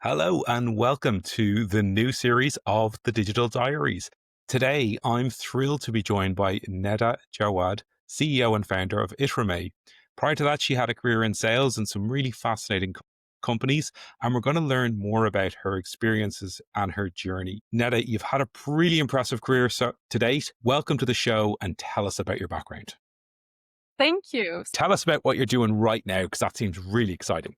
Hello and welcome to the new series of the Digital Diaries. Today, I'm thrilled to be joined by Neda Jawad, CEO and founder of Itramei. Prior to that, she had a career in sales and some really fascinating companies, and we're going to learn more about her experiences and her journey. Neda, you've had a really impressive career to date. Welcome to the show and tell us about your background. Thank you. Tell us about what you're doing right now, because that seems really exciting.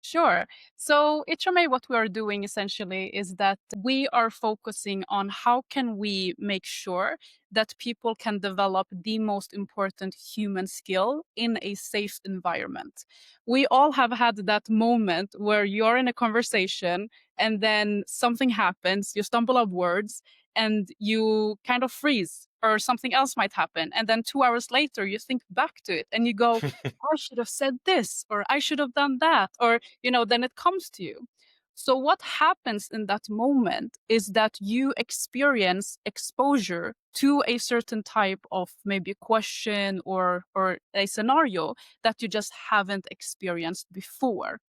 Sure. So Itramei, what we are doing essentially is that we are focusing on how can we make sure that people can develop the most important human skill in a safe environment. We all have had that moment where you're in a conversation and then something happens, you stumble up words and you kind of freeze or something else might happen. And then 2 hours later, you think back to it and you go, I should have said this, or I should have done that, or then it comes to you. So what happens in that moment is that you experience exposure to a certain type of maybe question or a scenario that you just haven't experienced before.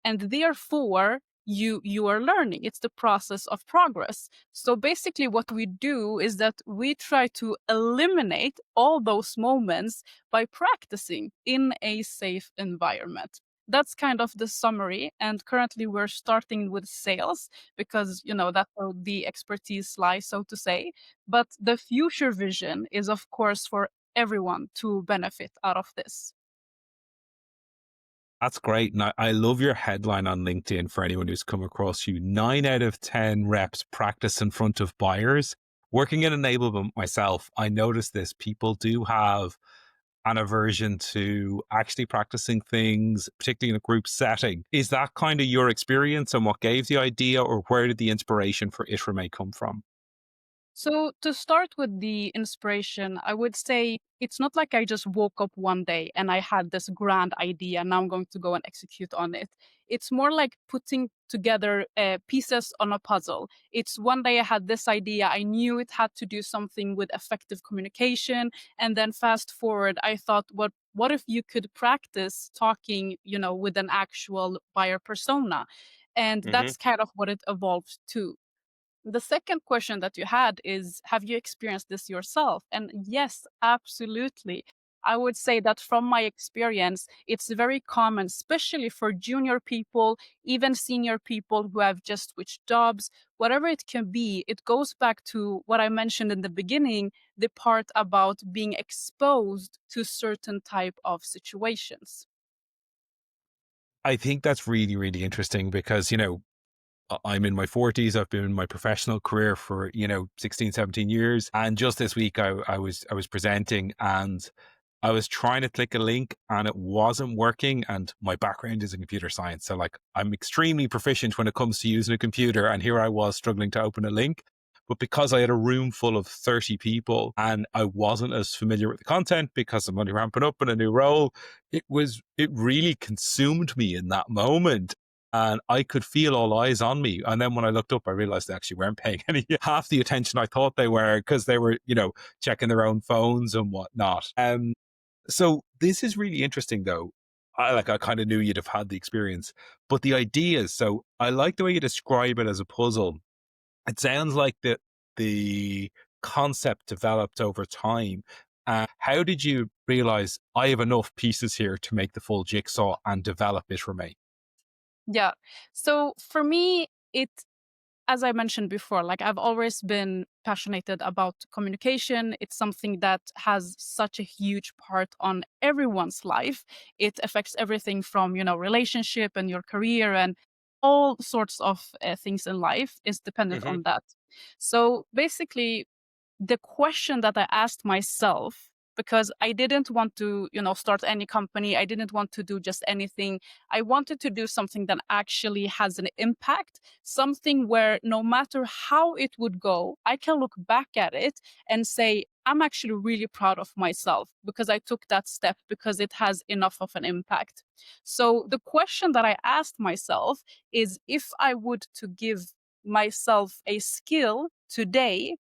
And therefore you are learning. It's the process of progress. So basically what we do is that we try to eliminate all those moments by practicing in a safe environment. That's kind of the summary, and currently we're starting with sales because that's where the expertise lies, so to say. But the future vision is of course for everyone to benefit out of this. That's great. And I love your headline on LinkedIn for anyone who's come across you. 9 out of 10 reps practice in front of buyers. Working in enablement myself, I noticed this. People do have an aversion to actually practicing things, particularly in a group setting. Is that kind of your experience and what gave the idea, or where did the inspiration for Itramei come from? So, to start with the inspiration, I would say it's not like I just woke up one day and I had this grand idea. Now I'm going to go and execute on it. It's more like putting together pieces on a puzzle. It's one day I had this idea. I knew it had to do something with effective communication. And then fast forward, I thought, what if you could practice talking, with an actual buyer persona? And Hmm. that's kind of what it evolved to. The second question that you had is, have you experienced this yourself? And yes, absolutely. I would say that from my experience, it's very common, especially for junior people, even senior people who have just switched jobs, whatever it can be. It goes back to what I mentioned in the beginning, the part about being exposed to certain type of situations. I think that's really, really interesting because, I'm in my 40s. I've been in my professional career for, 16, 17 years. And just this week I was presenting and I was trying to click a link and it wasn't working. And my background is in computer science. So like I'm extremely proficient when it comes to using a computer. And here I was struggling to open a link. But because I had a room full of 30 people and I wasn't as familiar with the content because I'm only ramping up in a new role, it really consumed me in that moment. And I could feel all eyes on me. And then when I looked up, I realized they actually weren't paying any half the attention I thought they were because they were, checking their own phones and whatnot. So this is really interesting though. I kind of knew you'd have had the experience, but the ideas. So I like the way you describe it as a puzzle. It sounds like the concept developed over time. How did you realize I have enough pieces here to make the full jigsaw and develop it for me? Yeah. So for me, it as I mentioned before, like I've always been passionate about communication. It's something that has such a huge part on everyone's life. It affects everything from, relationship and your career and all sorts of things in life is dependent Hmm. on that. So basically, the question that I asked myself, because I didn't want to, start any company. I didn't want to do just anything. I wanted to do something that actually has an impact, something where no matter how it would go, I can look back at it and say, I'm actually really proud of myself because I took that step because it has enough of an impact. So the question that I asked myself is if I would to give myself a skill today,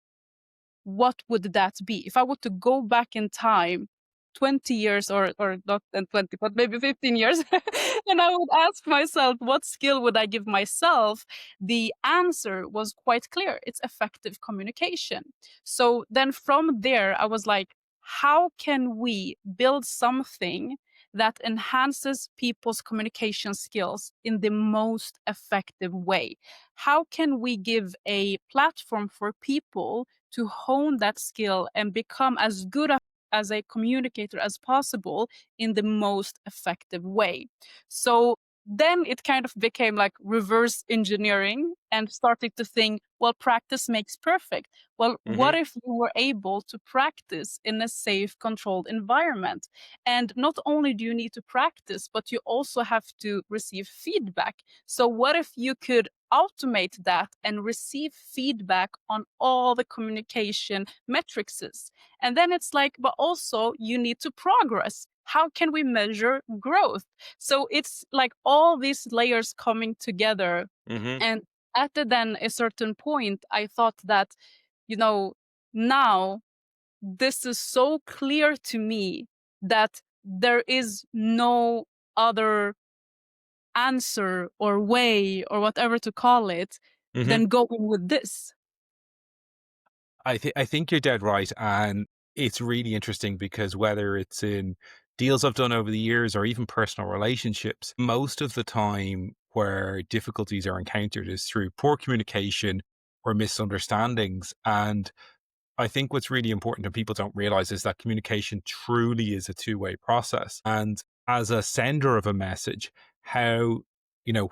what would that be? If I were to go back in time, 20 years, or not than 20, but maybe 15 years, and I would ask myself, what skill would I give myself? The answer was quite clear. It's effective communication. So then from there, I was like, how can we build something that enhances people's communication skills in the most effective way? How can we give a platform for people to hone that skill and become as good as a communicator as possible in the most effective way? So then it kind of became like reverse engineering and starting to think, well, practice makes perfect. Well, what Hmm. if you were able to practice in a safe, controlled environment? And not only do you need to practice, but you also have to receive feedback. So, what if you could automate that and receive feedback on all the communication metrics? And then it's like, but also you need to progress. How can we measure growth? So it's like all these layers coming together. Hmm. And at then a certain point, I thought that, you know, now this is so clear to me that there is no other answer or way or whatever to call it Hmm. than going with this. I think you're dead right, and it's really interesting because whether it's in deals I've done over the years or even personal relationships, most of the time where difficulties are encountered is through poor communication or misunderstandings. And I think what's really important and people don't realize is that communication truly is a two-way process. And as a sender of a message, how,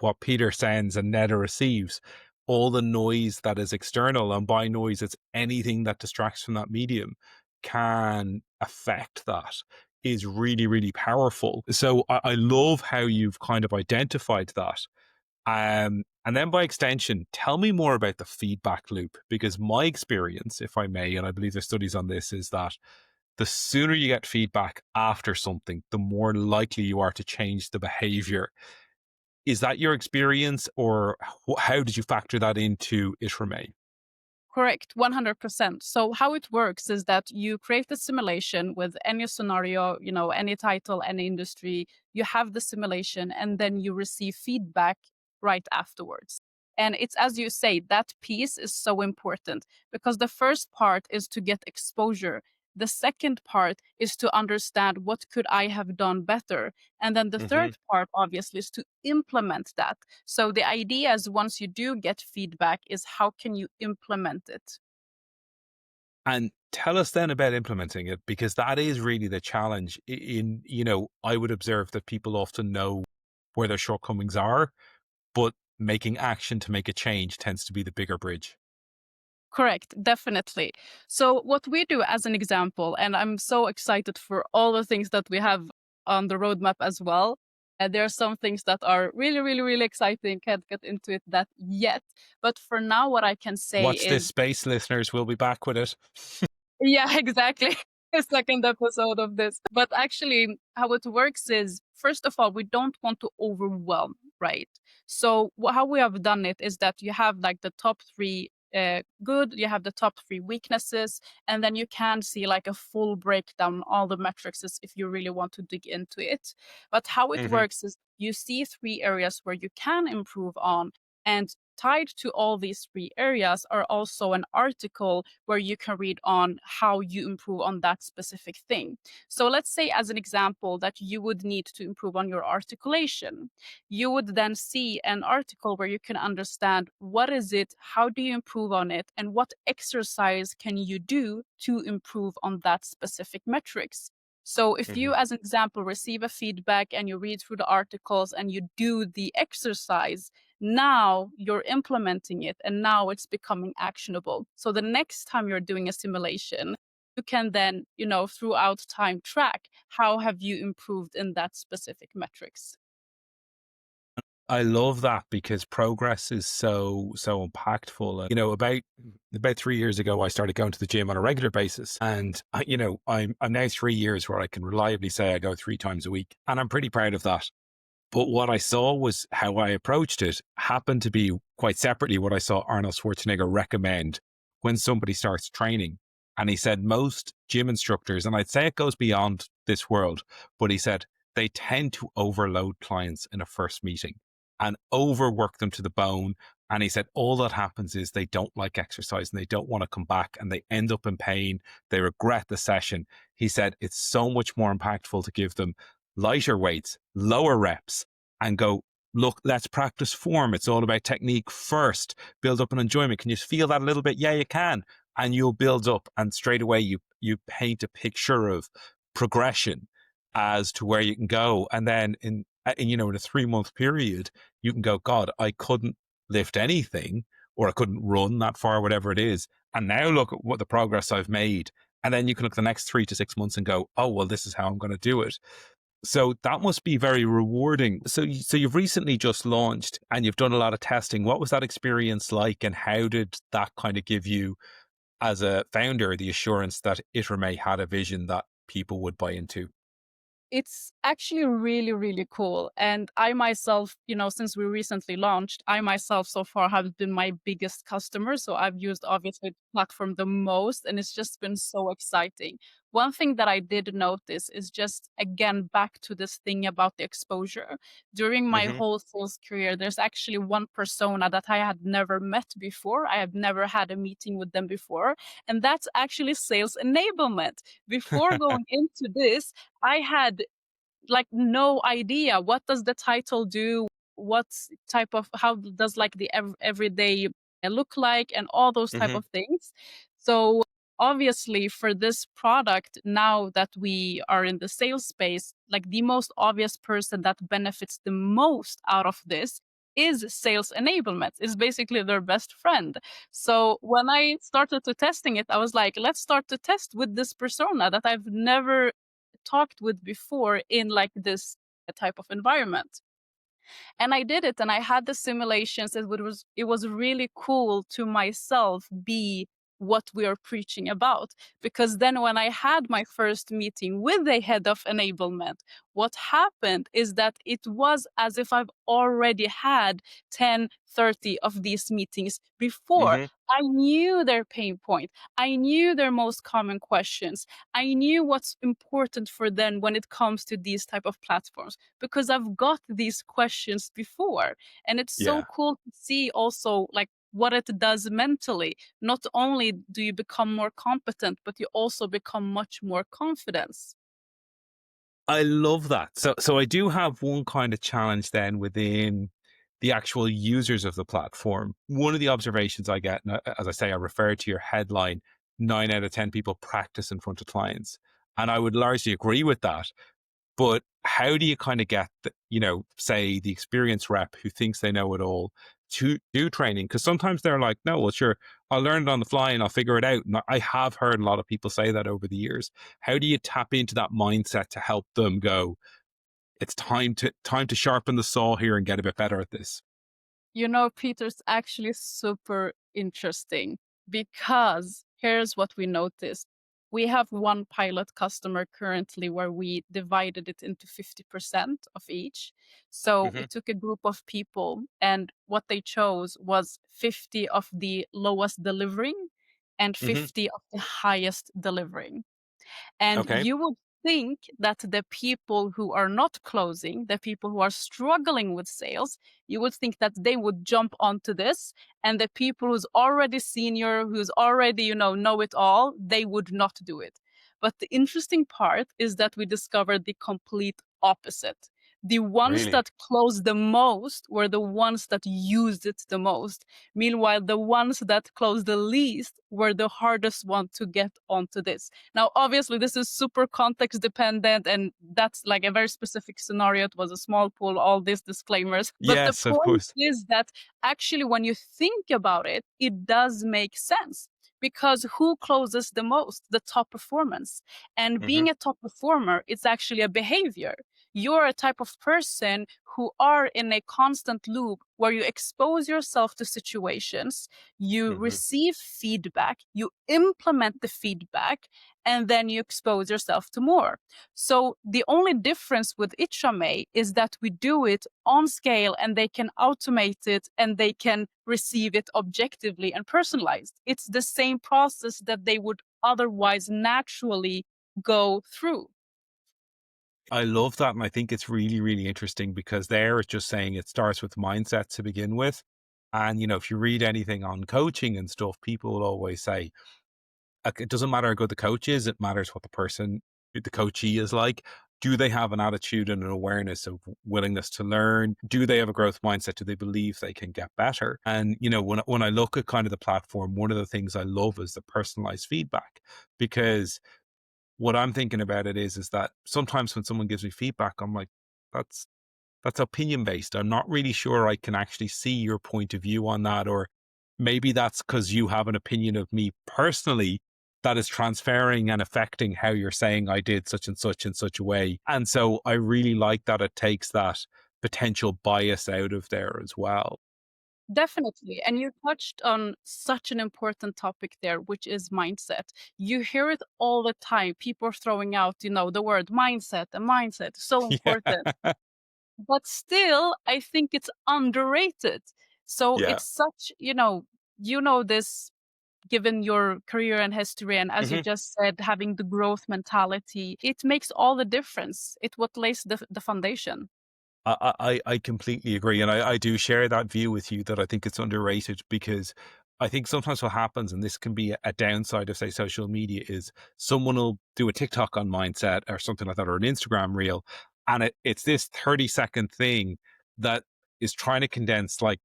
what Peter sends and Neda receives, all the noise that is external, and by noise, it's anything that distracts from that medium, can affect that, is really, really powerful. So I love how you've kind of identified that. And then by extension, tell me more about the feedback loop, because my experience, if I may, and I believe there's studies on this, is that the sooner you get feedback after something, the more likely you are to change the behavior. Is that your experience, or how did you factor that into Itramei? Correct, 100%. So how it works is that you create the simulation with any scenario, any title, any industry. You have the simulation and then you receive feedback right afterwards. And it's as you say, that piece is so important because the first part is to get exposure. The second part is to understand what could I have done better. And then the Hmm. third part obviously is to implement that. So the idea is once you do get feedback is how can you implement it? And tell us then about implementing it, because that is really the challenge. I would observe that people often know where their shortcomings are, but making action to make a change tends to be the bigger bridge. Correct, definitely. So what we do as an example, and I'm so excited for all the things that we have on the roadmap as well. And there are some things that are really, really, really exciting. Can't get into it that yet. But for now, what I can say Watch this is space, listeners. We'll be back with it. yeah, exactly. A second episode of this. But actually, how it works is first of all, we don't want to overwhelm, right? So, how we have done it is that you have like the top three good, you have the top three weaknesses, and then you can see like a full breakdown, all the metrics if you really want to dig into it. But how it Hmm. works is you see three areas where you can improve on. And tied to all these three areas are also an article where you can read on how you improve on that specific thing. So let's say as an example that you would need to improve on your articulation. You would then see an article where you can understand what is it, how do you improve on it, and what exercise can you do to improve on that specific metrics. So if Hmm. you as an example receive a feedback and you read through the articles and you do the exercise, now you're implementing it and now it's becoming actionable. So the next time you're doing a simulation, you can then, throughout time track how have you improved in that specific metrics. I love that because progress is so impactful. About 3 years ago, I started going to the gym on a regular basis, and I'm now 3 years where I can reliably say I go 3 times a week, and I'm pretty proud of that. But what I saw was how I approached it happened to be quite separately what I saw Arnold Schwarzenegger recommend when somebody starts training. And he said most gym instructors, and I'd say it goes beyond this world, but he said they tend to overload clients in a first meeting and overwork them to the bone. And he said all that happens is they don't like exercise and they don't want to come back and they end up in pain. They regret the session. He said it's so much more impactful to give them lighter weights, lower reps, and go, look, let's practice form. It's all about technique first. Build up an enjoyment. Can you feel that a little bit? Yeah, you can. And you'll build up, and straight away you paint a picture of progression as to where you can go. And then in a 3 month period, you can go, God, I couldn't lift anything, or I couldn't run that far, whatever it is. And now look at what the progress I've made. And then you can look at the next 3 to 6 months and go, oh, well, this is how I'm going to do it. So that must be very rewarding. So you've recently just launched and you've done a lot of testing. What was that experience like, and how did that kind of give you, as a founder, the assurance that Itramei had a vision that people would buy into? It's actually really, really cool. And I myself, since we recently launched, I myself so far have been my biggest customer. So I've used obviously the platform the most, and it's just been so exciting. One thing that I did notice is just again back to this thing about the exposure. During my Hmm. whole sales career, there's actually one persona that I had never met before. I have never had a meeting with them before. And that's actually sales enablement. Before going into this, I had like no idea what does the title do, what type of how does like the everyday look like, and all those type Hmm. of things. So obviously for this product, now that we are in the sales space, like the most obvious person that benefits the most out of this is sales enablement, is basically their best friend. So when I started to testing it, I was like, let's start to test with this persona that I've never talked with before in like this type of environment. And I did it, and I had the simulations. It was really cool to myself be what we are preaching about. Because then when I had my first meeting with the head of enablement, what happened is that it was as if I've already had 10, 30 of these meetings before. Hmm. I knew their pain point. I knew their most common questions. I knew what's important for them when it comes to these type of platforms, because I've got these questions before. And it's so Yeah. cool to see also like what it does mentally. Not only do you become more competent, but you also become much more confident. I love that. So I do have one kind of challenge then within the actual users of the platform. One of the observations I get, and as I say, I refer to your headline, 9 out of 10 people practice in front of clients. And I would largely agree with that. But how do you kind of get, say the experienced rep who thinks they know it all to do training? Because sometimes they're like, no, well, sure, I'll learn it on the fly and I'll figure it out. And I have heard a lot of people say that over the years. How do you tap into that mindset to help them go, it's time to sharpen the saw here and get a bit better at this? Peter's actually super interesting, because here's what we noticed. We have one pilot customer currently where we divided it into 50% of each. So we Hmm. took a group of people, and what they chose was 50 of the lowest delivering and Hmm. 50 of the highest delivering. And Okay. you would think that the people who are not closing, the people who are struggling with sales, you would think that they would jump onto this. And the people who's already senior, who's already, know it all, they would not do it. But the interesting part is that we discovered the complete opposite. The ones Really? that closed the most were the ones that used it the most. Meanwhile, the ones that closed the least were the hardest one to get onto this. Now, obviously, this is super context dependent, and that's like a very specific scenario. It was a small pool, all these disclaimers. But the Yes, of point course. is that actually, when you think about it, it does make sense. Because who closes the most? The top performance. And Hmm. being a top performer, it's actually a behavior. You're a type of person who are in a constant loop where you expose yourself to situations, you Hmm. receive feedback, you implement the feedback, and then you expose yourself to more. So the only difference with Itramei is that we do it on scale, and they can automate it, and they can receive it objectively and personalized. It's the same process that they would otherwise naturally go through. I love that. And I think it's really, really interesting because there it's just saying it starts with mindset to begin with. And, if you read anything on coaching and stuff, people will always say, it doesn't matter how good the coach is, it matters what the coachee is like. Do they have an attitude and an awareness of willingness to learn? Do they have a growth mindset? Do they believe they can get better? And, when I look at kind of the platform, one of the things I love is the personalized feedback because what I'm thinking about it is that sometimes when someone gives me feedback, I'm like, that's that's opinion based. I'm not really sure I can actually see your point of view on that. Or maybe that's because you have an opinion of me personally that is transferring and affecting how you're saying I did such and such in such a way. And so I really like that it takes that potential bias out of there as well. Definitely. And you touched on such an important topic there, which is mindset. You hear it all the time. People are throwing out, the word mindset and mindset, so Yeah. important. But still, I think it's underrated. So Yeah. it's such, this given your career and history, and as you Mhm. just said, having the growth mentality, it makes all the difference. It what lays the foundation. I completely agree. And I do share that view with you that I think it's underrated because I think sometimes what happens, and this can be a downside of, say, social media, is someone will do a TikTok on mindset or something like that, or an Instagram reel. And it's this 30-second thing that is trying to condense like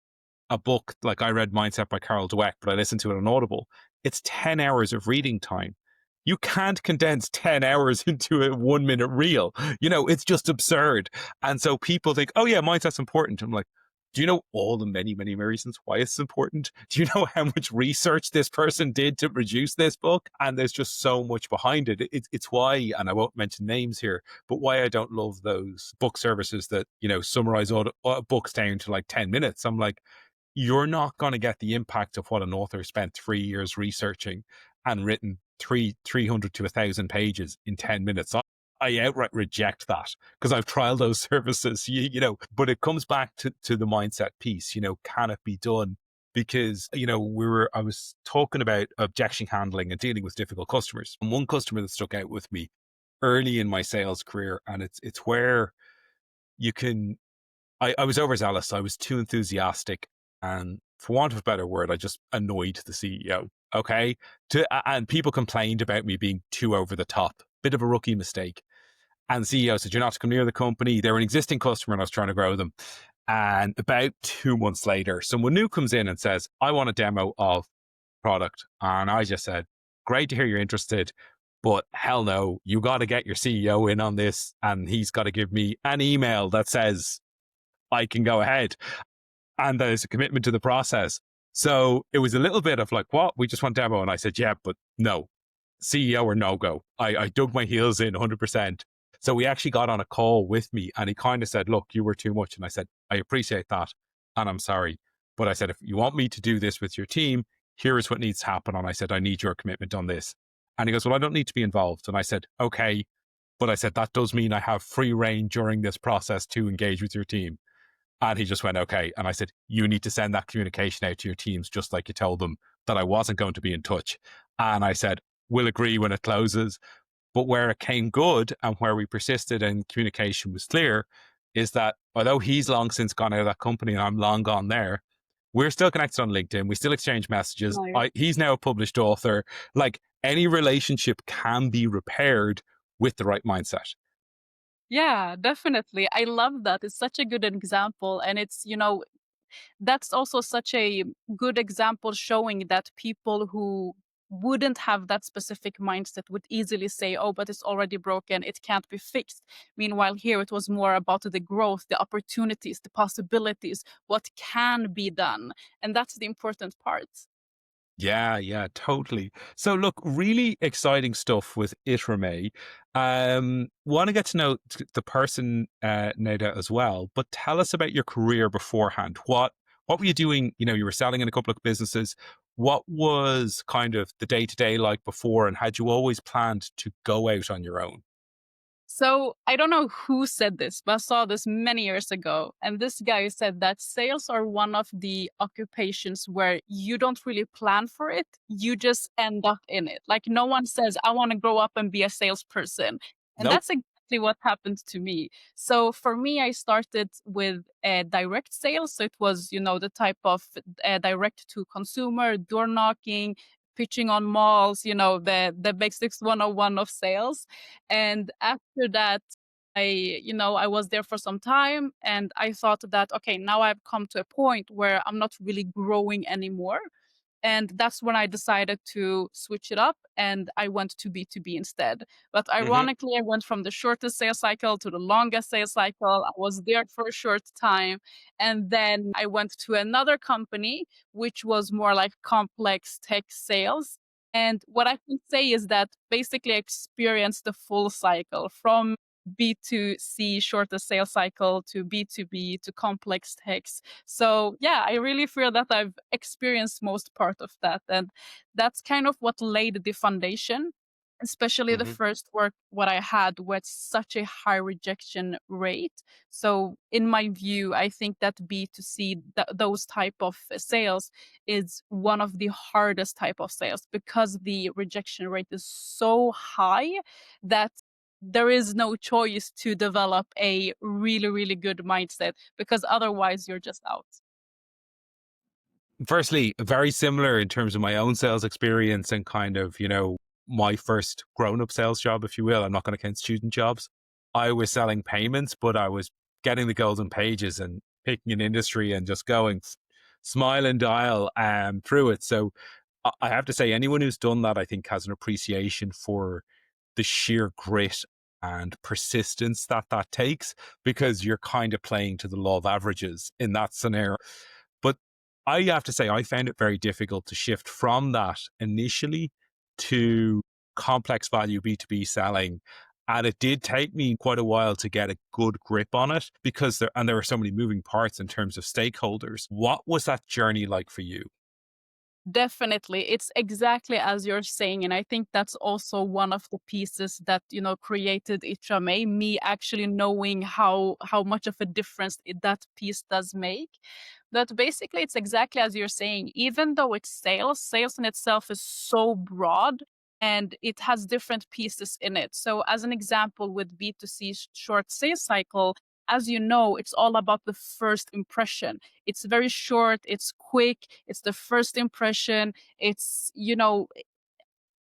a book. Like I read Mindset by Carol Dweck, but I listened to it on Audible. It's 10 hours of reading time. You can't condense 10 hours into a 1 minute reel. It's just absurd. And so people think, oh, yeah, mindset's important. I'm like, do you know all the many, many reasons why it's important? Do you know how much research this person did to produce this book? And there's just so much behind it. It's why, and I won't mention names here, but why I don't love those book services that, summarize all books down to like 10 minutes. I'm like, you're not going to get the impact of what an author spent 3 years researching and written 300 to 1,000 pages in 10 minutes. I outright reject that because I've tried those services, but it comes back to the mindset piece, can it be done? Because, I was talking about objection handling and dealing with difficult customers. And one customer that stuck out with me early in my sales career, and it's where you can I was overzealous. I was too enthusiastic. And for want of a better word, I just annoyed the CEO. Okay. And people complained about me being too over the top. Bit of a rookie mistake. And the CEO said, you're not to come near the company. They're an existing customer and I was trying to grow them. And about 2 months later, someone new comes in and says, I want a demo of product. And I just said, great to hear you're interested. But hell no, you got to get your CEO in on this. And he's got to give me an email that says I can go ahead. And there's a commitment to the process. So it was a little bit of like, what? We just want demo. And I said, yeah, but no, CEO or no go. I dug my heels in 100%. So we actually got on a call with me and he kind of said, look, you were too much. And I said, I appreciate that. And I'm sorry. But I said, if you want me to do this with your team, here is what needs to happen. And I said, I need your commitment on this. And he goes, well, I don't need to be involved. And I said, okay. But I said, that does mean I have free reign during this process to engage with your team. And he just went, okay. And I said, you need to send that communication out to your teams, just like you told them that I wasn't going to be in touch. And I said, we'll agree when it closes. But where it came good and where we persisted and communication was clear is that although he's long since gone out of that company and I'm long gone there, we're still connected on LinkedIn. We still exchange messages. Nice. He's now a published author. Like any relationship can be repaired with the right mindset. Yeah, definitely. I love that. It's such a good example. And that's also such a good example showing that people who wouldn't have that specific mindset would easily say, oh, but it's already broken. It can't be fixed. Meanwhile, here it was more about the growth, the opportunities, the possibilities, what can be done. And that's the important part. Yeah, yeah, totally. So look, really exciting stuff with Itramei. Want to get to know the person, Neda, as well, but tell us about your career beforehand. What were you doing? You were selling in a couple of businesses. What was kind of the day to day like before, and had you always planned to go out on your own? So I don't know who said this, but I saw this many years ago. And this guy said that sales are one of the occupations where you don't really plan for it. You just end up in it. Like no one says, I want to grow up and be a salesperson. And Nope. that's exactly what happened to me. So for me, I started with direct sales. So it was, the type of direct to consumer, door knocking, pitching on malls, the basics 101 of sales. And after that, I was there for some time and I thought that, okay, now I've come to a point where I'm not really growing anymore. And that's when I decided to switch it up and I went to B2B instead. But Hmm. ironically, I went from the shortest sales cycle to the longest sales cycle. I was there for a short time. And then I went to another company, which was more like complex tech sales. And what I can say is that basically I experienced the full cycle from B2C, shorter sales cycle to B2B to complex techs. So yeah, I really feel that I've experienced most part of that. And that's kind of what laid the foundation, especially the Hmm. first work what I had with such a high rejection rate. So in my view, I think that B2C, those type of sales is one of the hardest type of sales because the rejection rate is so high that there is no choice to develop a really, really good mindset because otherwise you're just out. Firstly, very similar in terms of my own sales experience and kind of, my first grown up sales job, if you will. I'm not going to count student jobs. I was selling payments, but I was getting the golden pages and picking an industry and just going smile and dial through it. So I have to say, anyone who's done that, I think, has an appreciation for the sheer grit and persistence that that takes because you're kind of playing to the law of averages in that scenario. But I have to say, I found it very difficult to shift from that initially to complex value B2B selling. And it did take me quite a while to get a good grip on it because there were so many moving parts in terms of stakeholders. What was that journey like for you? Definitely. It's exactly as you're saying. And I think that's also one of the pieces that, created Itramei, me actually knowing how much of a difference that piece does make. But basically it's exactly as you're saying, even though it's sales, sales in itself is so broad and it has different pieces in it. So as an example with B2C short sales cycle, as you know, it's all about the first impression. It's very short, it's quick, it's the first impression. It's,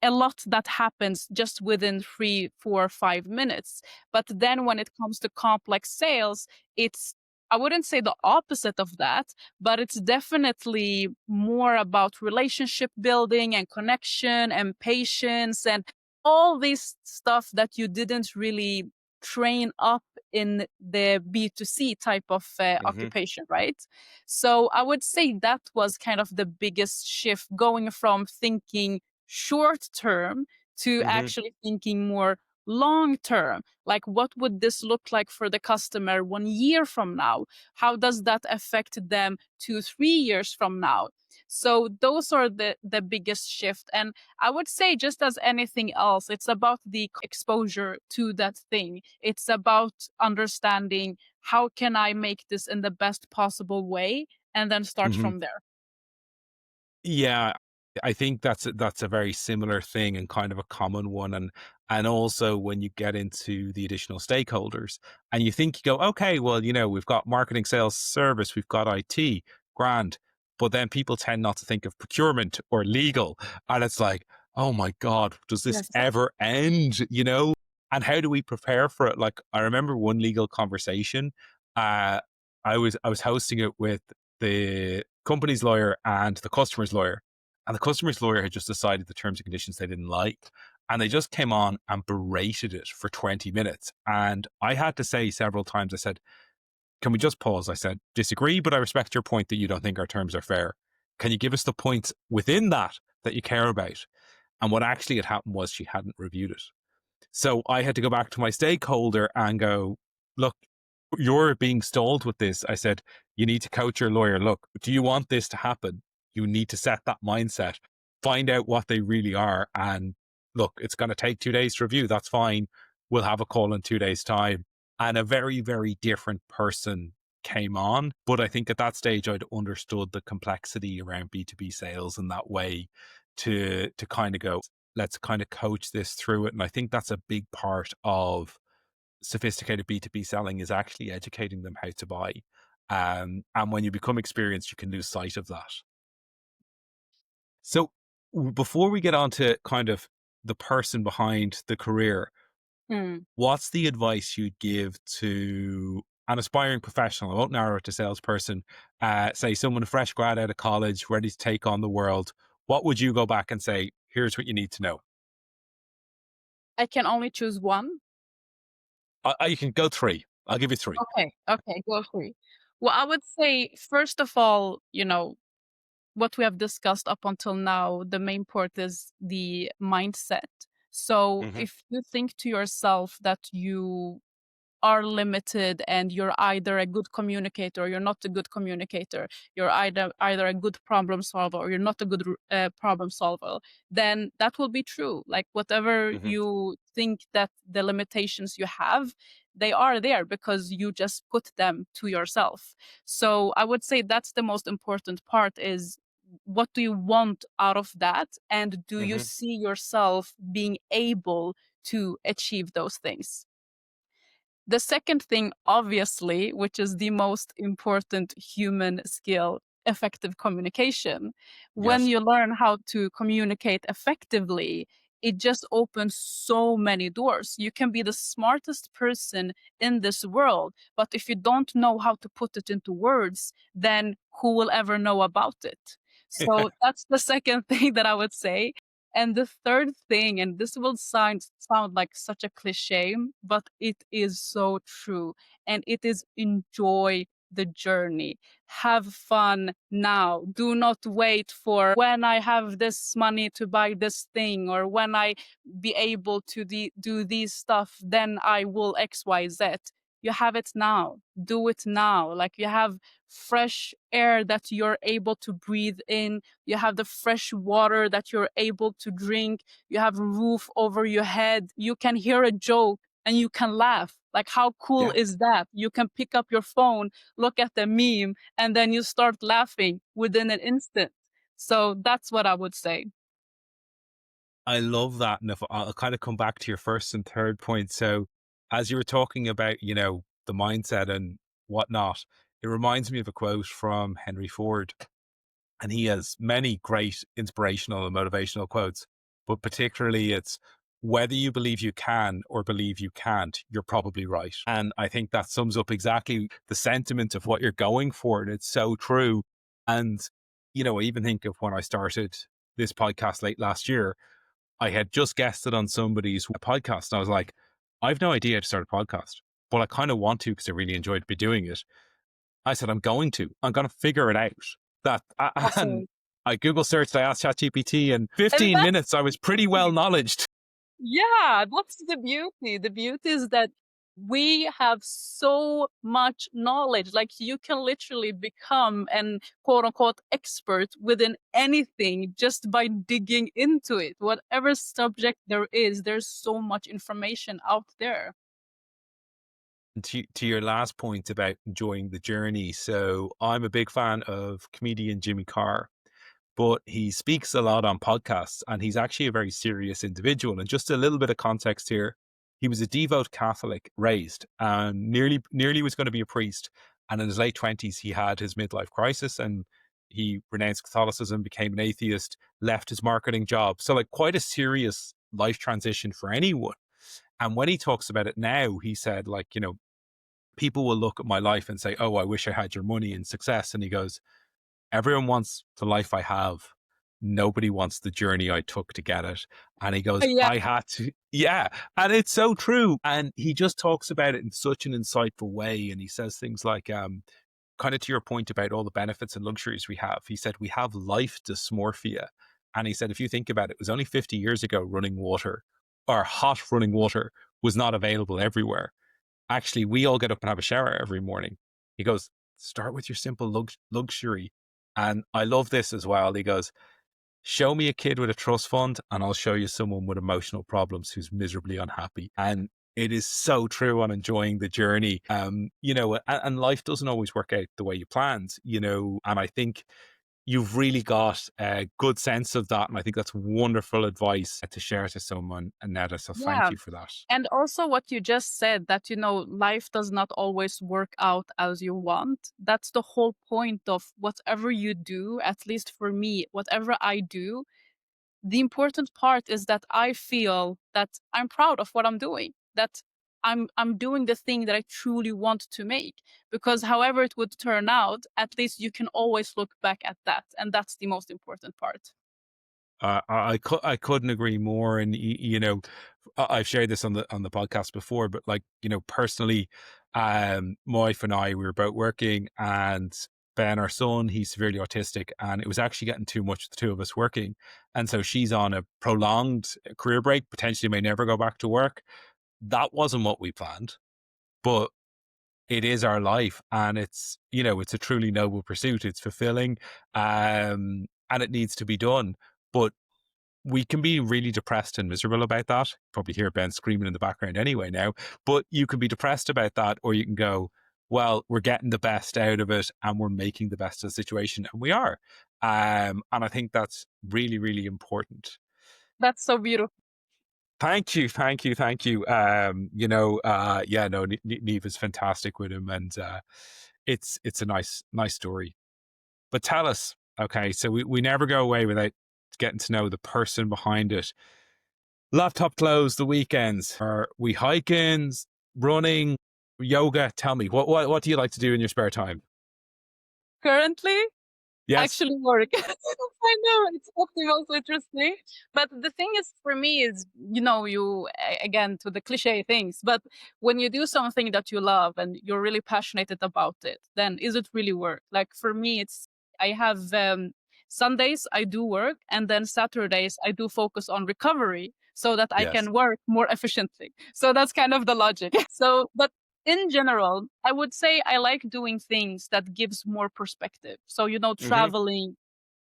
a lot that happens just within 3, 4, 5 minutes. But then when it comes to complex sales, it's, I wouldn't say the opposite of that, but it's definitely more about relationship building and connection and patience and all this stuff that you didn't really train up in the B2C type of Hmm. occupation, right? So I would say that was kind of the biggest shift going from thinking short term to Hmm. actually thinking more long term. Like, what would this look like for the customer 1 year from now? How does that affect them 2, 3 years from now? So those are the biggest shift. And I would say, just as anything else, it's about the exposure to that thing. It's about understanding how can I make this in the best possible way and then start Hmm. from there. Yeah, I think that's a very similar thing and kind of a common one. And also when you get into the additional stakeholders and you think you go, okay, well, we've got marketing, sales, service, we've got IT, grand. But then people tend not to think of procurement or legal. And it's like, oh my God, does this Yes. ever end? And how do we prepare for it? Like I remember one legal conversation. Uh I was hosting it with the company's lawyer and the customer's lawyer. And the customer's lawyer had just decided the terms and conditions they didn't like. And they just came on and berated it for 20 minutes. And I had to say several times, I said, can we just pause? I said, disagree, but I respect your point that you don't think our terms are fair. Can you give us the points within that you care about? And what actually had happened was she hadn't reviewed it. So I had to go back to my stakeholder and go, look, you're being stalled with this. I said, you need to coach your lawyer. Look, do you want this to happen? You need to set that mindset, find out what they really are. And look, it's going to take 2 days to review. That's fine. we'll have a call in 2 days' time. And a very, very different person came on. But I think at that stage, I'd understood the complexity around B2B sales in that way to kind of go, let's kind of coach this through it. And I think that's a big part of sophisticated B2B selling is actually educating them how to buy. And when you become experienced, you can lose sight of that. So before we get on to kind of the person behind the career, Mm. what's the advice you'd give to an aspiring professional? I won't narrow it to salesperson, say someone fresh grad out of college, ready to take on the world. What would you go back and say, here's what you need to know? I can only choose one. You can go three. I'll give you three. Okay, okay, go free. Well, I would say, first of all, what we have discussed up until now, the main part is the mindset. So Hmm. if you think to yourself that you are limited and you're either a good communicator or you're not a good communicator, you're either a good problem solver or you're not a good problem solver, then that will be true. Like whatever Hmm. you think that the limitations you have, they are there because you just put them to yourself. So I would say that's the most important part is, what do you want out of that, and do you Hmm. see yourself being able to achieve those things? The second thing, obviously, which is the most important human skill, effective communication. When Yes. you learn how to communicate effectively, it just opens so many doors. You can be the smartest person in this world, but if you don't know how to put it into words, then who will ever know about it? So that's the second thing that I would say. And the third thing, and this will sound like such a cliche, but it is so true. And it is, enjoy the journey. Have fun now. Do not wait for when I have this money to buy this thing, or when I be able to do these stuff, then I will XYZ. You have it now. Do it now. Like, you have fresh air that you're able to breathe in, you have the fresh water that you're able to drink, you have a roof over your head, you can hear a joke and you can laugh. Like, how cool Yeah. is that? You can pick up your phone, look at the meme, and then you start laughing within an instant. So that's what I would say. I love that. And if I'll kind of come back to your first and third point. So as you were talking about, the mindset and whatnot, it reminds me of a quote from Henry Ford. And he has many great inspirational and motivational quotes, but particularly it's whether you believe you can or believe you can't, you're probably right. And I think that sums up exactly the sentiment of what you're going for. And it's so true. And, I even think of when I started this podcast late last year, I had just guested on somebody's podcast. And I was like, I've no idea how to start a podcast, but I kind of want to because I really enjoyed be doing it. I said, I'm going to figure it out. And Awesome. I Google searched, I asked ChatGPT, and And 15 that's minutes, I was pretty well the knowledged. Yeah, that's the beauty. The beauty is that we have so much knowledge. Like, you can literally become an quote unquote expert within anything just by digging into it. Whatever subject there is, there's so much information out there. To your last point about enjoying the journey. So I'm a big fan of comedian Jimmy Carr, but he speaks a lot on podcasts and he's actually a very serious individual. And just a little bit of context here. He was a devout Catholic raised and nearly was going to be a priest. And in his late 20s, he had his midlife crisis and he renounced Catholicism, became an atheist, left his marketing job. So like quite a serious life transition for anyone. And when he talks about it now, he said like, people will look at my life and say, oh, I wish I had your money and success. And he goes, everyone wants the life I have. Nobody wants the journey I took to get it. And he goes, Yeah. I had to, yeah. And it's so true. And he just talks about it in such an insightful way. And he says things like, kind of to your point about all the benefits and luxuries we have. He said, we have life dysmorphia. And he said, if you think about it, it was only 50 years ago running water or hot running water was not available everywhere. Actually, we all get up and have a shower every morning. He goes, start with your simple luxury. And I love this as well. He goes, show me a kid with a trust fund and I'll show you someone with emotional problems who's miserably unhappy. And It is so true on enjoying the journey. And life doesn't always work out the way you planned, and I think you've really got a good sense of that. And I think that's wonderful advice to share to someone, Neda. So thank Yeah. you for that. And also what you just said that, life does not always work out as you want. That's the whole point of whatever you do, at least for me, whatever I do. The important part is that I feel that I'm proud of what I'm doing, that I'm doing the thing that I truly want to make. Because however it would turn out, at least you can always look back at that. And that's the most important part. I couldn't agree more. And I've shared this on the podcast before, but like personally, my wife and I, we were both working, and Ben, our son, he's severely autistic, and it was actually getting too much, the two of us working, and so she's on a prolonged career break, potentially may never go back to work. That wasn't what we planned, but it is our life, and it's a truly noble pursuit. It's fulfilling, and it needs to be done. But we can be really depressed and miserable about that. Probably hear Ben screaming in the background anyway now, but you can be depressed about that, or you can go, well, we're getting the best out of it and we're making the best of the situation. And we are. And I think that's really, really important. That's so beautiful. Thank you, thank you, thank you. Yeah, no, Neve is fantastic with him, and it's a nice story. But tell us, okay, so we never go away without getting to know the person behind it. Laptop closed, the weekends. Are we hiking, running, yoga? Tell me, what do you like to do in your spare time? Currently, Yes. actually work. I know it's often also interesting, but the thing is, for me, is again to the cliche things. But when you do something that you love and you're really passionate about it, then is it really work? Like for me, it's I have Sundays I do work, and then Saturdays I do focus on recovery so that I Yes. can work more efficiently. So that's kind of the logic. So, but in general, I would say I like doing things that gives more perspective. So, Hmm. traveling,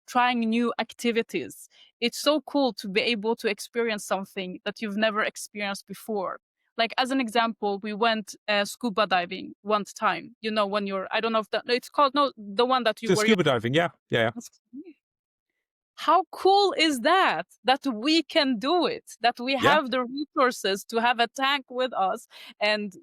trying new activities. It's so cool to be able to experience something that you've never experienced before. Like as an example, we went scuba diving one time. When I don't know if that it's called no, the one that you So were. scuba diving, yeah, yeah, How cool is that? That we can do it, that we yeah. have the resources to have a tank with us and,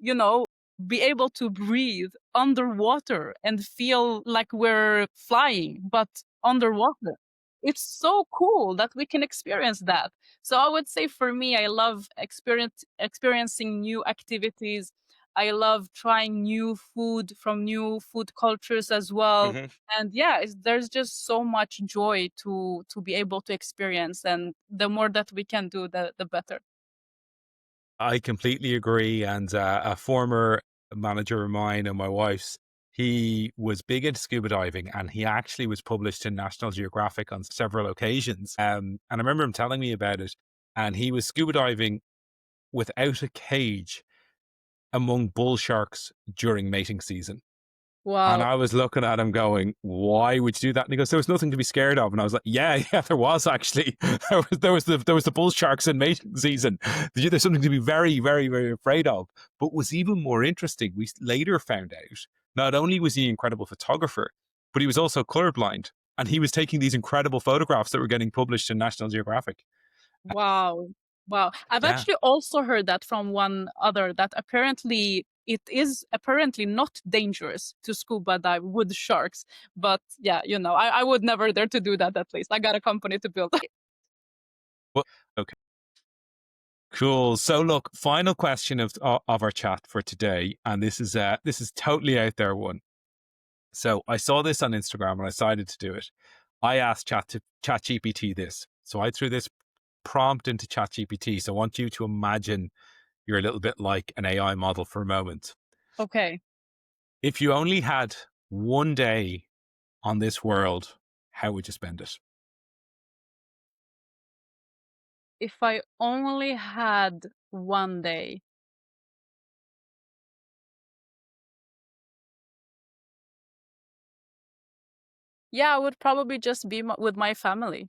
be able to breathe underwater and feel like we're flying, but underwater. It's so cool that we can experience that. So I would say for me, I love experiencing new activities. I love trying new food from new food cultures as well, Hmm. and yeah, there's just so much joy to be able to experience, and the more that we can do, the better. I completely agree. And a former manager of mine and my wife's, he was big into scuba diving, and he actually was published in National Geographic on several occasions. And I remember him telling me about it. And he was scuba diving without a cage among bull sharks during mating season. And Wow. I was looking at him going, why would you do that? And he goes, there was nothing to be scared of. And I was like, yeah, yeah, there was actually. There was the bull sharks in mating season. There's something to be very, very, very afraid of. But what's even more interesting, we later found out, not only was he an incredible photographer, but he was also colorblind. And he was taking these incredible photographs that were getting published in National Geographic. Wow. Wow. I've Yeah. actually also heard that from one other, that apparently it is apparently not dangerous to scuba dive with sharks. But yeah, I would never dare to do that. At least I got a company to build. Well, okay. Cool. So look, final question of our chat for today, and this is totally out there one. So I saw this on Instagram and I decided to do it. I asked ChatGPT this. So I threw this prompt into ChatGPT. So I want you to imagine you're a little bit like an AI model for a moment. Okay. If you only had one day on this world, how would you spend it? If I only had one day, yeah, I would probably just be with my family.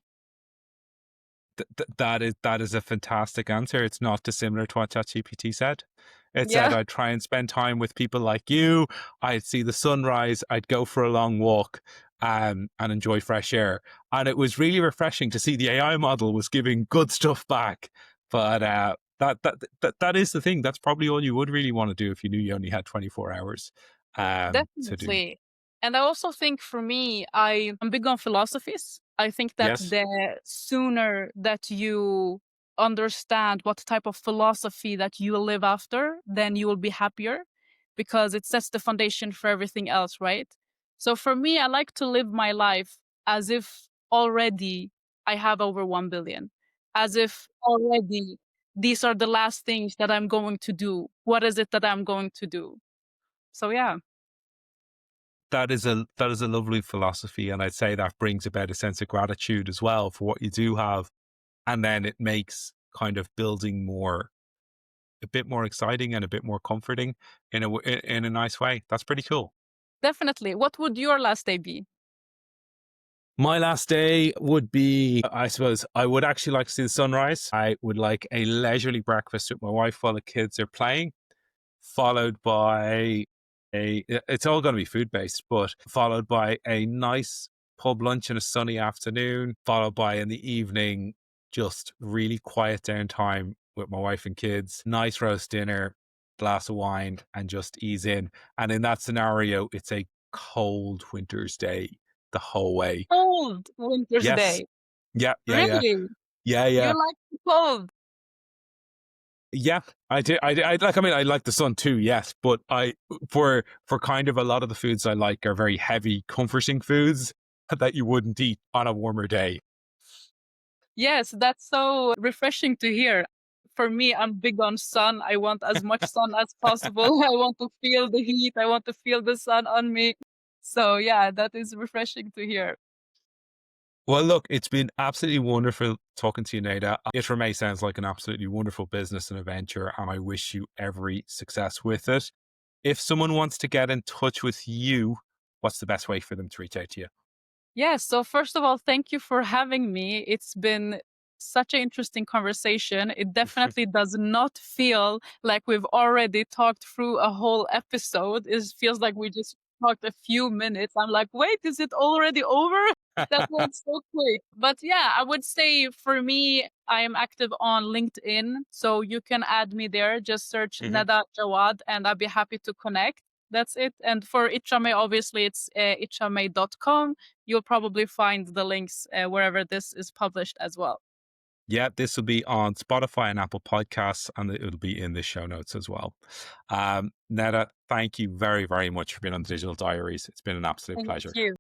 That is a fantastic answer. It's not dissimilar to what ChatGPT said. It said Yeah, I'd try and spend time with people like you. I'd see the sunrise. I'd go for a long walk, and enjoy fresh air. And it was really refreshing to see the AI model was giving good stuff back. But that is the thing. That's probably all you would really want to do if you knew you only had 24 hours to do. definitely. And I also think for me, I'm big on philosophies. I think that Yes, the sooner that you understand what type of philosophy that you will live after, then you will be happier because it sets the foundation for everything else, right? So for me, I like to live my life as if already I have over 1 billion, as if already these are the last things that I'm going to do. What is it that I'm going to do? So yeah. that is a lovely philosophy, and I'd say that brings about a sense of gratitude as well for what you do have, and then it makes kind of building more a bit more exciting and a bit more comforting in a nice way. That's pretty cool. Definitely. What would your last day be? My last day would be, I suppose, I would actually like to see the sunrise. I would like a leisurely breakfast with my wife while the kids are playing, followed by it's all going to be food based, but followed by a nice pub lunch in a sunny afternoon, followed by in the evening, just really quiet downtime with my wife and kids, nice roast dinner, glass of wine, and just ease in. And in that scenario, it's a cold winter's day the whole way. Cold winter's Yes. day. Yeah, yeah, yeah. Really? Yeah, You yeah. like the cold? Yeah, I did. I like. I mean, I like the sun too. Yes, but for kind of a lot of the foods I like are very heavy, comforting foods that you wouldn't eat on a warmer day. Yes, that's so refreshing to hear. For me, I'm big on sun. I want as much sun as possible. I want to feel the heat. I want to feel the sun on me. So yeah, that is refreshing to hear. Well, look, it's been absolutely wonderful talking to you, Neda. Itramei sounds like an absolutely wonderful business and adventure, and I wish you every success with it. If someone wants to get in touch with you, what's the best way for them to reach out to you? Yeah, so first of all, thank you for having me. It's been such an interesting conversation. It definitely does not feel like we've already talked through a whole episode. It feels like we just talked a few minutes. I'm like, wait, is it already over? That went so quick. But yeah, I would say for me, I am active on LinkedIn. So you can add me there. Just search Mhm. Neda Jawad and I'll be happy to connect. That's it. And for Itramei, obviously, it's itramei.com. You'll probably find the links wherever this is published as well. Yeah, this will be on Spotify and Apple Podcasts, and it'll be in the show notes as well. Neda, thank you very, very much for being on the Digital Diaries. It's been an absolute Thank pleasure. you.